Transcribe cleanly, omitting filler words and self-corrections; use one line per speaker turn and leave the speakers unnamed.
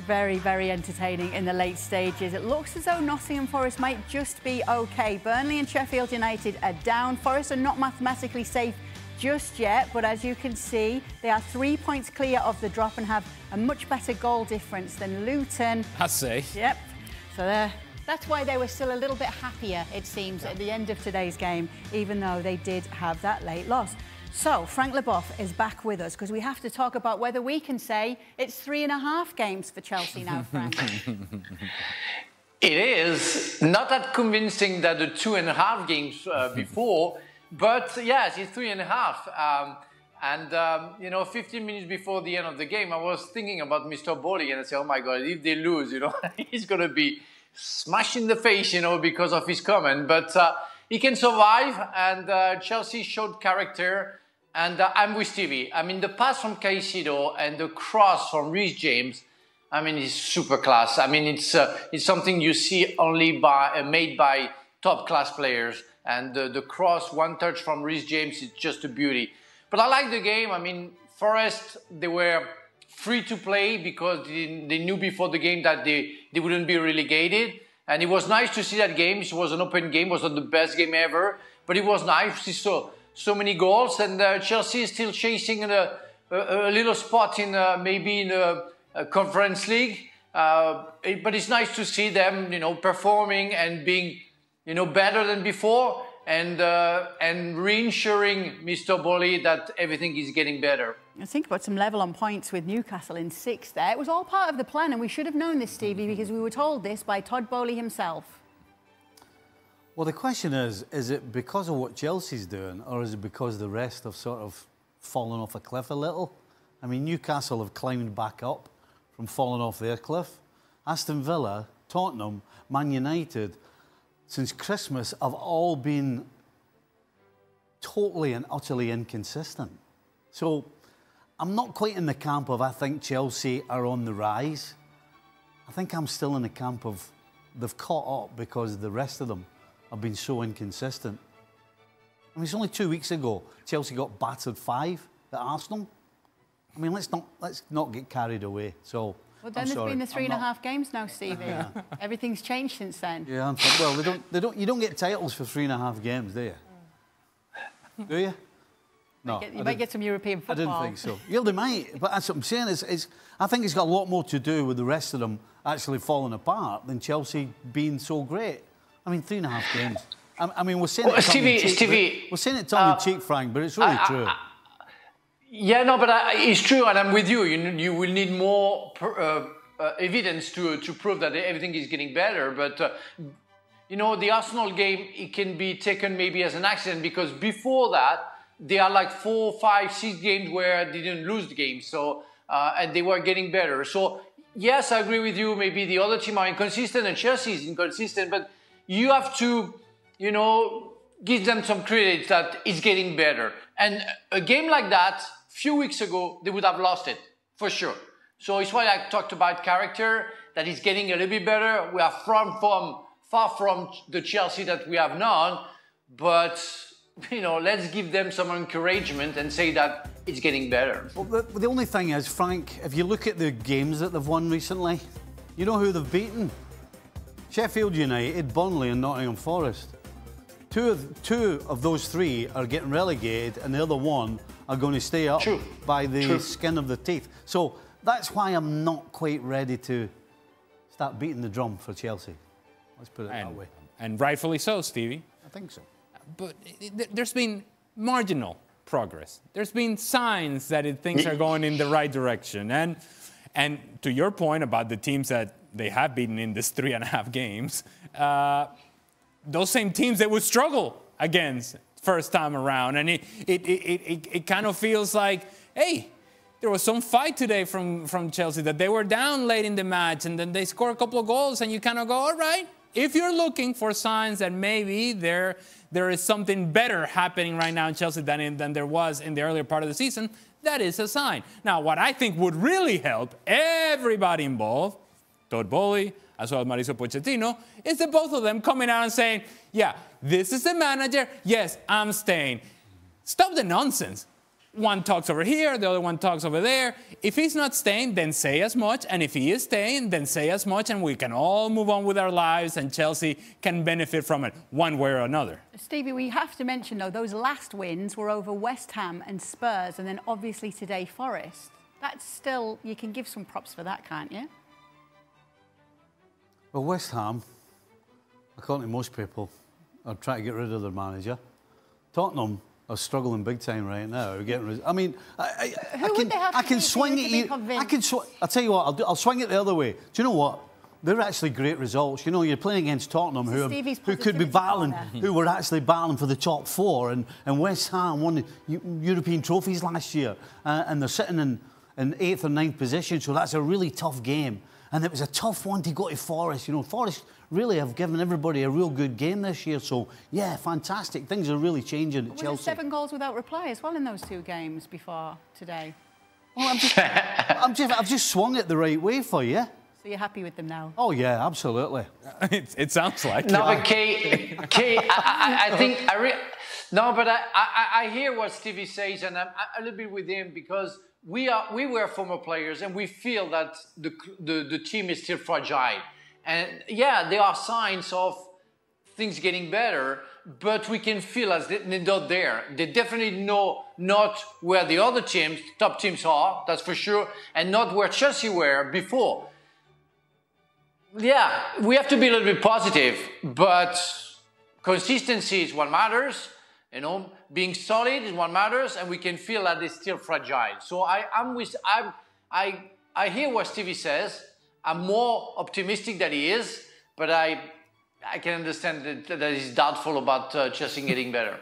Very, very entertaining in the late stages. It looks as though Nottingham Forest might just be okay. Burnley and Sheffield United are down. Forest are not mathematically safe just yet, but as you can see, they are 3 points clear of the drop and have a much better goal difference than Luton.
I see.
Yep. So that's why they were still a little bit happier, it seems, at the end of today's game, even though they did have that late loss. So, Frank Leboeuf is back with us because we have to talk about whether we can say it's 3.5 games for Chelsea now, Frank.
It is not that convincing that the 2.5 games before, but yes, it's 3.5. You know, 15 minutes before the end of the game, I was thinking about Mr. Bowley and I said, oh my God, if they lose, you know, he's going to be smashed in the face, you know, because of his comment. But he can survive, and Chelsea showed character. And I'm with Stevie. I mean, the pass from Caicedo and the cross from Reece James, I mean, it's super class. I mean, it's something you see only made by top-class players. And the cross, one touch from Reece James, is just a beauty. But I like the game. I mean, Forest, they were free to play because they knew before the game that they wouldn't be relegated. And it was nice to see that game. It was an open game. It was not the best game ever, but it was nice. So many goals, and Chelsea is still chasing a little spot in maybe in a Conference League. But it's nice to see them, you know, performing and being, you know, better than before, and reassuring Mr. Bowley that everything is getting better.
I think about some level on points with Newcastle in 6th there. It was all part of the plan, and we should have known this, Stevie, because we were told this by Todd Bowley himself.
Well, the question is it because of what Chelsea's doing, or is it because the rest have sort of fallen off a cliff a little? I mean, Newcastle have climbed back up from falling off their cliff. Aston Villa, Tottenham, Man United, since Christmas, have all been totally and utterly inconsistent. So I'm not quite in the camp of I think Chelsea are on the rise. I think I'm still in the camp of they've caught up because the rest of them have been so inconsistent. I mean, it's only 2 weeks ago Chelsea got battered 5 at Arsenal. I mean, let's not get carried away. So,
well, then there's been the 3.5 games now, Stevie. Yeah. Everything's changed since then.
Yeah, well, you don't get titles for 3.5 games, do you? Do you? No,
you might get some European football.
I didn't think so. Yeah, they might, but that's what I'm saying. I think it's got a lot more to do with the rest of them actually falling apart than Chelsea being so great. I mean, 3.5 games. I mean, we're saying it
Stevie,
we're saying it tongue-in-cheek, Frank, but it's really true.
Yeah, no, but it's true, and I'm with you. You will need more evidence to prove that everything is getting better. But you know, the Arsenal game, it can be taken maybe as an accident because before that, there are like 4, 5, 6 games where they didn't lose the game. So and they were getting better. So yes, I agree with you. Maybe the other team are inconsistent and Chelsea is inconsistent, but you have to, you know, give them some credit that it's getting better. And a game like that, few weeks ago, they would have lost it, for sure. So it's why I talked about character, that it's getting a little bit better. We are far from the Chelsea that we have known, but, you know, let's give them some encouragement and say that it's getting better.
Well, the only thing is, Frank, if you look at the games that they've won recently, you know who they've beaten? Sheffield United, Burnley and Nottingham Forest. Two of those 3 are getting relegated and the other one are going to stay up by the skin of the teeth. So that's why I'm not quite ready to start beating the drum for Chelsea. Let's put it that way.
And rightfully so, Stevie.
I think so.
But there's been marginal progress. There's been signs that things are going in the right direction. And to your point about the teams that they have beaten in this 3.5 games, those same teams they would struggle against first time around. And it kind of feels like, hey, there was some fight today from Chelsea that they were down late in the match and then they score a couple of goals and you kind of go, all right, if you're looking for signs that maybe there is something better happening right now in Chelsea than there was in the earlier part of the season, that is a sign. Now, what I think would really help everybody involved, Todd Bowley, as well as Mauricio Pochettino, is the both of them coming out and saying, yeah, this is the manager. Yes, I'm staying. Stop the nonsense. one talks over here, the other one talks over there. If he's not staying, then say as much. And if he is staying, then say as much. And we can all move on with our lives, and Chelsea can benefit from it one way or another.
Stevie, we have to mention, though, those last wins were over West Ham and Spurs, and then obviously today Forest. That's still, you can give some props for that, can't you?
Well, West Ham, according to most people, are trying to get rid of their manager. Tottenham are struggling big time right now. I mean, I can swing it. I'll tell you what. I'll swing it the other way. Do you know what? They're actually great results. You know, you're playing against Tottenham, who could be battling, who were actually battling for the top four, and West Ham won the European trophies last year, and they're sitting in 8th or 9th position. So that's a really tough game, and it was a tough one to go to Forest. You know, Forest really have given everybody a real good game this year. So, yeah, fantastic. Things are really changing at Chelsea.
7 goals without reply as well in those 2 games before today.
Well, I've just swung it the right way for you.
So you're happy with them now?
Oh, yeah, absolutely.
It sounds like
no, but Kay, I think I hear what Stevie says, and I'm a little bit with him, because we were former players, and we feel that the team is still fragile. And yeah, there are signs of things getting better, but we can feel as they're not there. They definitely not where the other teams, top teams are, that's for sure, and not where Chelsea were before. Yeah, we have to be a little bit positive, but consistency is what matters. You know, being solid is what matters, and we can feel that they're still fragile. So I hear what Stevie says. I'm more optimistic than he is, but I can understand that he's doubtful about Chelsea getting better.